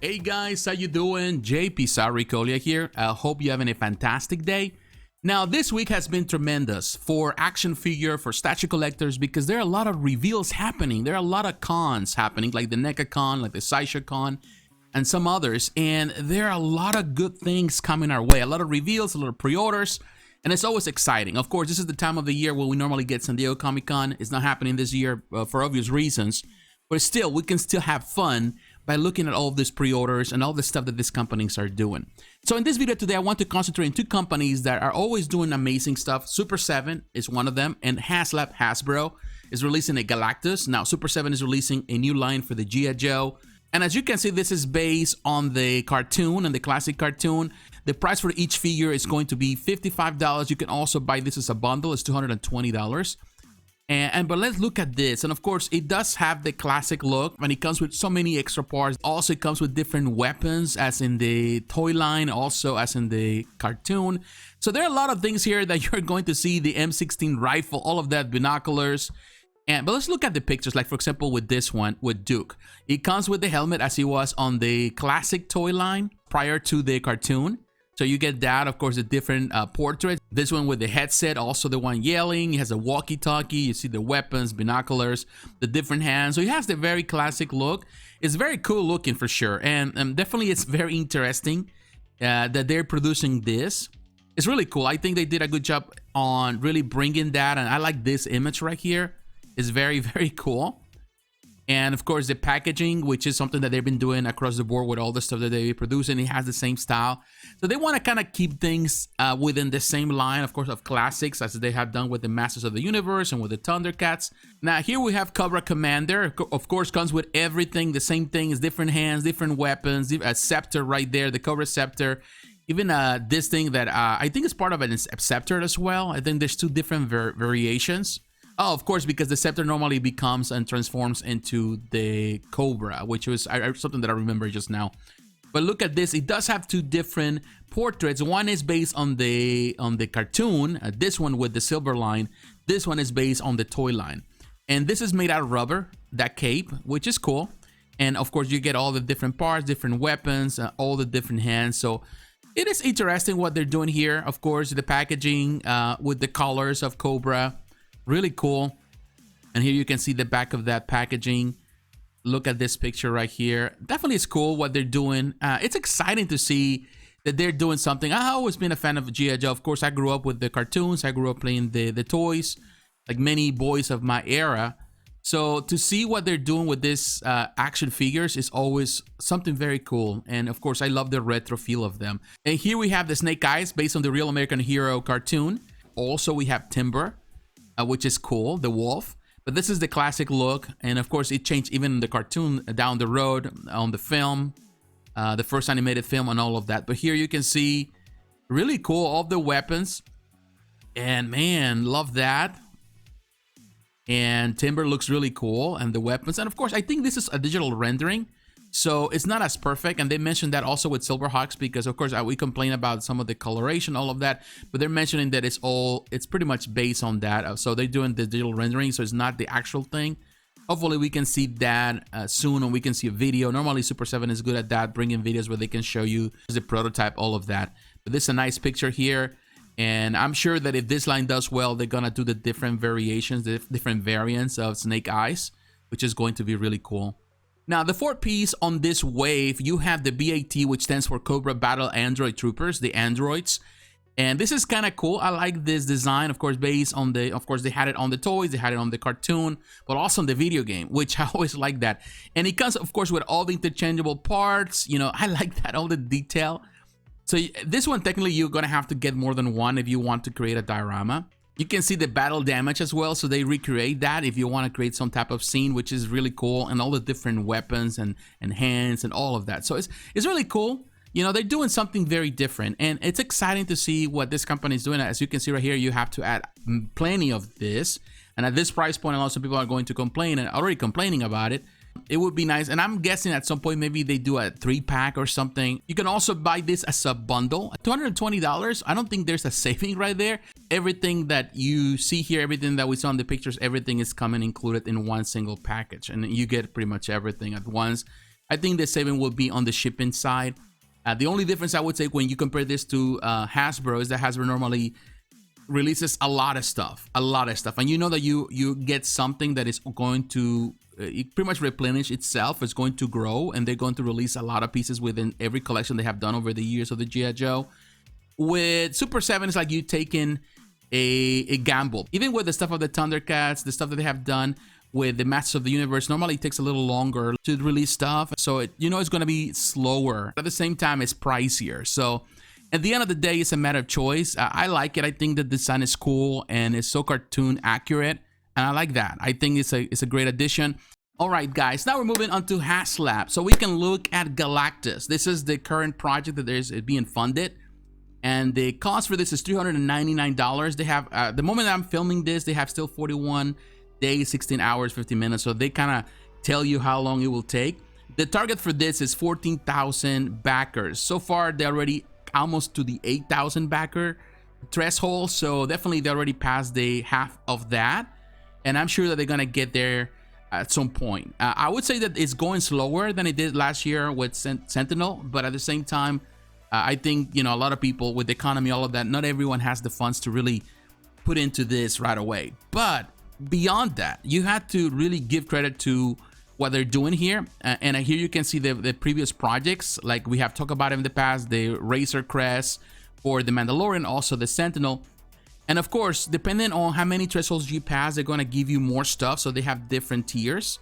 Hey guys, how you doing? jpsarrireviews here. I hope you're having a fantastic day. Now, this week has been tremendous for action figure, for statue collectors, because there are a lot of reveals happening. There are a lot of cons happening, like the NECA Con, like the Sideshow Con, and some others. And there are a lot of good things coming our way. A lot of reveals, a lot of pre-orders, and it's always exciting. Of course, this is the time of the year where we normally get San Diego Comic-Con. It's not happening this year for obvious reasons, but still, we can still have fun by looking at all of these pre-orders and all the stuff that these companies are doing. So in this video today, I want to concentrate on two companies that are always doing amazing stuff. Super7 is one of them, and Hasbro is releasing a Galactus. Now, Super7 is releasing a new line for the G.I. Joe. And as you can see, this is based on the cartoon and the classic cartoon. The price for each figure is going to be $55. You can also buy this as a bundle. It's $220. But let's look at this. And of course, it does have the classic look, and it comes with so many extra parts. Also, it comes with different weapons, as in the toy line, also as in the cartoon. So there are a lot of things here that you're going to see: the M16 rifle, all of that, binoculars. But let's look at the pictures. Like for example, with this one, with Duke, it comes with the helmet as he was on the classic toy line prior to the cartoon. So you get that, of course, the different portraits. This one with the headset, also the one yelling. He has a walkie-talkie. You see the weapons, binoculars, the different hands. So he has the very classic look. It's very cool looking for sure. And definitely it's very interesting that they're producing this. It's really cool. I think they did a good job on really bringing that. And I like this image right here. It's very, very cool. And of course, the packaging, which is something that they've been doing across the board with all the stuff that they produce, and it has the same style. So they want to kind of keep things within the same line, of course, of classics, as they have done with the Masters of the Universe and with the Thundercats. Now, here we have Cobra Commander. Of course, comes with everything, the same thing, is different hands, different weapons, a scepter right there, the Cobra Scepter. Even this thing that I think is part of an scepter as well. I think there's two different variations. Oh, of course, because the scepter normally becomes and transforms into the Cobra, which was something that I remember just now. But look at this. It does have two different portraits. One is based on the cartoon. This one with the silver line. This one is based on the toy line. And this is made out of rubber, that cape, which is cool. And of course, you get all the different parts, different weapons, all the different hands. So it is interesting what they're doing here. Of course, the packaging with the colors of Cobra. Really cool. And here you can see the back of that packaging. Look at this picture right here. Definitely it's cool what they're doing. It's exciting to see that they're doing something. I've always been a fan of G.I. Joe. Of course, I grew up with the cartoons. I grew up playing the toys, like many boys of my era. So to see what they're doing with this action figures is always something very cool. And of course, I love the retro feel of them. And here we have the Snake Eyes based on the Real American Hero cartoon. Also, we have Timber, which is cool, the wolf. But this is the classic look, and of course it changed even in the cartoon down the road on the film, the first animated film and all of that. But here you can see really cool, all the weapons, and man, love that. And Timber looks really cool, and the weapons, and of course I think this is a digital rendering, so it's not as perfect. And they mentioned that also with Silverhawks, because of course we complain about some of the coloration, all of that, but they're mentioning that it's pretty much based on that. So they're doing the digital rendering, so it's not the actual thing. Hopefully we can see that soon, and we can see a video. Normally Super7 is good at that, bringing videos where they can show you the prototype, all of that. But this is a nice picture here, and I'm sure that if this line does well, they're gonna do the different variations, the different variants of Snake Eyes, which is going to be really cool. Now, the fourth piece on this wave, you have the b.a.t, which stands for Cobra Battle Android Troopers, the androids. And this is kind of cool. I like this design, of course, based on of course, they had it on the toys, they had it on the cartoon, but also on the video game, which I always like that. And it comes, of course, with all the interchangeable parts. You know, I like that, all the detail. So this one, technically, you're going to have to get more than one if you want to create a diorama. You can see the battle damage as well, so they recreate that if you want to create some type of scene, which is really cool, and all the different weapons and hands and all of that. So it's really cool. You know, they're doing something very different, and it's exciting to see what this company is doing. As you can see right here, you have to add plenty of this, and at this price point, a lot of people are going to complain and already complaining about it. It would be nice, and I'm guessing at some point maybe they do a 3-pack or something. You can also buy this as a bundle, $220. I don't think there's a saving right there. Everything that you see here, everything that we saw in the pictures, everything is coming included in one single package, and you get pretty much everything at once. I think the saving will be on the shipping side. The only difference I would say when you compare this to Hasbro is that Hasbro normally releases a lot of stuff, and you know that you get something that is going to pretty much replenish itself. It's going to grow, and they're going to release a lot of pieces within every collection they have done over the years of the G.I. Joe. With Super 7, it's like you taking a gamble. Even with the stuff of the Thundercats, the stuff that they have done with the Masters of the Universe, normally it takes a little longer to release stuff, so it's going to be slower. At the same time, it's pricier. So at the end of the day, it's a matter of choice. I like it. I think the design is cool and it's so cartoon accurate, and I like that. I think it's a great addition. All right, guys, now we're moving on to Haslab, so we can look at Galactus. This is the current project that is being funded, and the cost for this is $399. They have the moment I'm filming this, they have still 41 days, 16 hours, 50 minutes, so they kind of tell you how long it will take. The target for this is 14,000 backers. So far, they're already almost to the 8,000 backer threshold, so definitely they already passed the half of that, and I'm sure that they're gonna get there at some point. I would say that it's going slower than it did last year with Sentinel, but at the same time, I think a lot of people with the economy, all of that, not everyone has the funds to really put into this right away. But beyond that, you have to really give credit to what they're doing here, and here you can see the previous projects, like we have talked about in the past, the Razor Crest for the Mandalorian, also the Sentinel, and of course, depending on how many thresholds you pass, they're going to give you more stuff, so they have different tiers.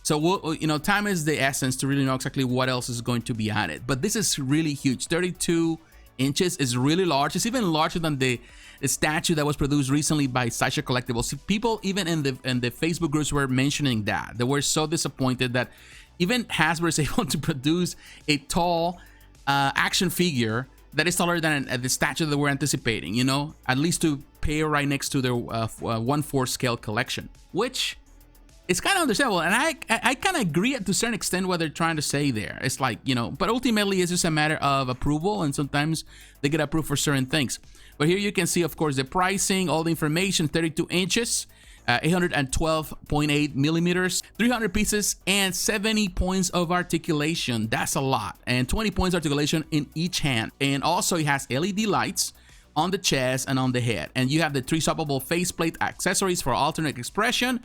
So time is the essence to really know exactly what else is going to be added. But this is really huge. 32 inches is really large. It's even larger than the statue that was produced recently by Sideshow Collectibles. People even in the Facebook groups were mentioning that. They were so disappointed that even Hasbro is able to produce a tall action figure that is taller than the statue that we're anticipating, at least to pair right next to their 1/4 scale collection, which it's kind of understandable, and I kind of agree to a certain extent what they're trying to say there. It's like, but ultimately it's just a matter of approval, and sometimes they get approved for certain things. But here you can see, of course, the pricing, all the information, 32 inches, 812.8 millimeters, 300 pieces, and 70 points of articulation. That's a lot, and 20 points articulation in each hand. And also it has LED lights on the chest and on the head. And you have the 3 swappable faceplate accessories for alternate expression.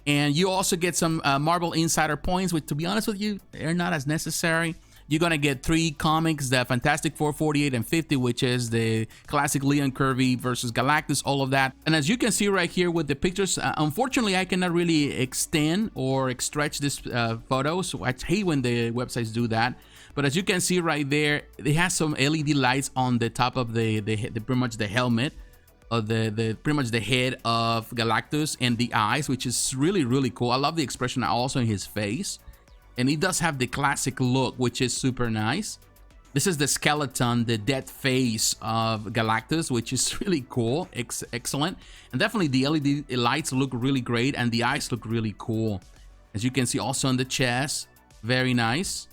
And you also get some Marvel Insider points, which, to be honest with you, they're not as necessary. You're going to get 3 comics, the Fantastic Four 48 and 50, which is the classic Leon Kirby versus Galactus, all of that. And as you can see right here with the pictures, unfortunately, I cannot really extend or stretch this photo, so I hate when the websites do that. But as you can see right there, it has some LED lights on the top of the pretty much the helmet, of pretty much the head of Galactus, and the eyes, which is really, really cool. I love the expression also in his face, and he does have the classic look, which is super nice. This is the skeleton, the dead face of Galactus, which is really cool, excellent. And definitely the LED lights look really great, and the eyes look really cool. As you can see also on the chest, very nice.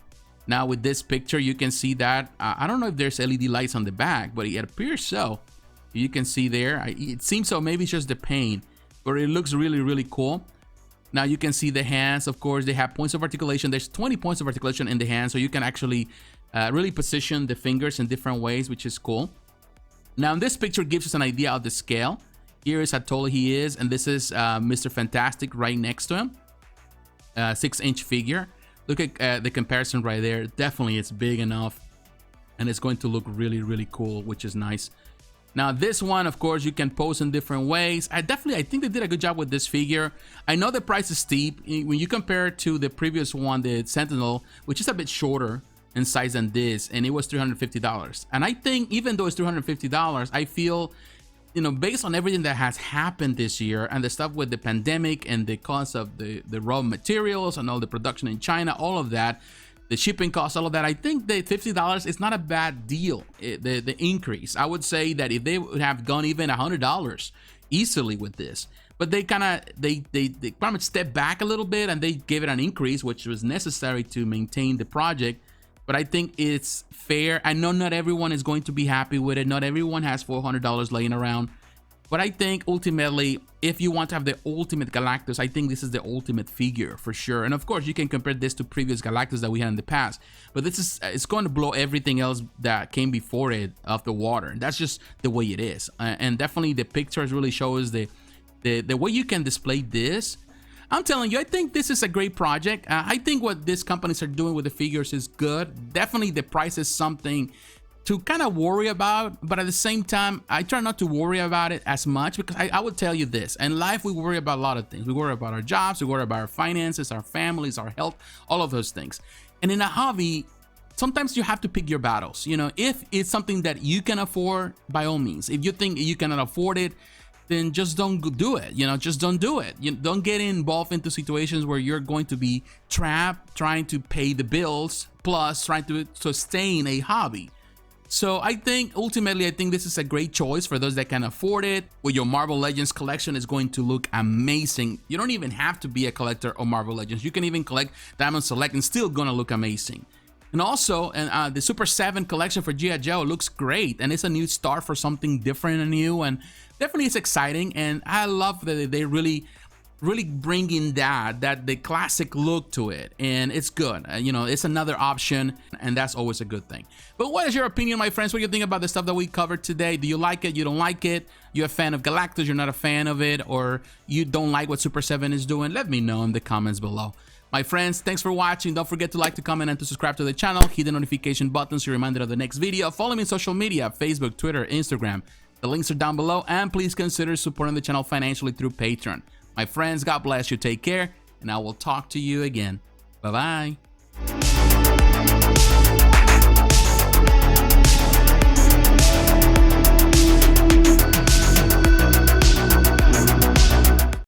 Now with this picture, you can see that, I don't know if there's LED lights on the back, but it appears so. You can see there, it seems so, maybe it's just the paint, but it looks really, really cool. Now you can see the hands, of course, they have points of articulation. There's 20 points of articulation in the hands, so you can actually really position the fingers in different ways, which is cool. Now this picture gives us an idea of the scale. Here is how tall he is, and this is Mr. Fantastic right next to him. 6-inch figure. Look at the comparison right there. Definitely it's big enough, and it's going to look really, really cool, which is nice. Now this one, of course, you can pose in different ways. I think they did a good job with this figure. I know the price is steep when you compare it to the previous one, the Sentinel, which is a bit shorter in size than this, and it was $350. And I think even though it's $350, I feel, based on everything that has happened this year and the stuff with the pandemic and the cost of the raw materials and all the production in China, all of that, the shipping costs, all of that, I think the $50 is not a bad deal. The increase, I would say that if they would have gone even $100 easily with this, but they pretty much stepped back a little bit and they gave it an increase, which was necessary to maintain the project. But I think it's fair. I know not everyone is going to be happy with it. Not everyone has $400 laying around. But I think ultimately if you want to have the ultimate Galactus, I think this is the ultimate figure for sure. And of course, you can compare this to previous Galactus that we had in the past, but this is, it's going to blow everything else that came before it off the water. That's just the way it is. And definitely the pictures really shows the way you can display this. I'm telling you, I think this is a great project. I think what these companies are doing with the figures is good. Definitely the price is something to kind of worry about, but at the same time, I try not to worry about it as much, because I would tell you this, in life we worry about a lot of things. We worry about our jobs, we worry about our finances, our families, our health, all of those things. And in a hobby, sometimes you have to pick your battles. You know, if it's something that you can afford, by all means. If you think you cannot afford it, then just don't do it. You know, just don't do it. You don't get involved into situations where you're going to be trapped trying to pay the bills plus trying to sustain a hobby. So I think ultimately, I think this is a great choice for those that can afford it. With your Marvel Legends collection, is going to look amazing. You don't even have to be a collector of Marvel Legends. You can even collect Diamond Select and still gonna look amazing. And also, the Super 7 collection for G.I. Joe looks great, and it's a new start for something different and new, and definitely it's exciting. And I love that they really bring in the classic look to it, and it's good. You know, it's another option, and that's always a good thing. But what is your opinion, my friends? What do you think about the stuff that we covered today? Do you like it? You don't like it? You're a fan of Galactus? You're not a fan of it? Or you don't like what Super 7 is doing? Let me know in the comments below. My friends, thanks for watching. Don't forget to like, to comment, and to subscribe to the channel. Hit the notification button so you're reminded of the next video. Follow me on social media, Facebook, Twitter, Instagram. The links are down below, and please consider supporting the channel financially through Patreon. My friends, God bless you, take care, and I will talk to you again. Bye-bye.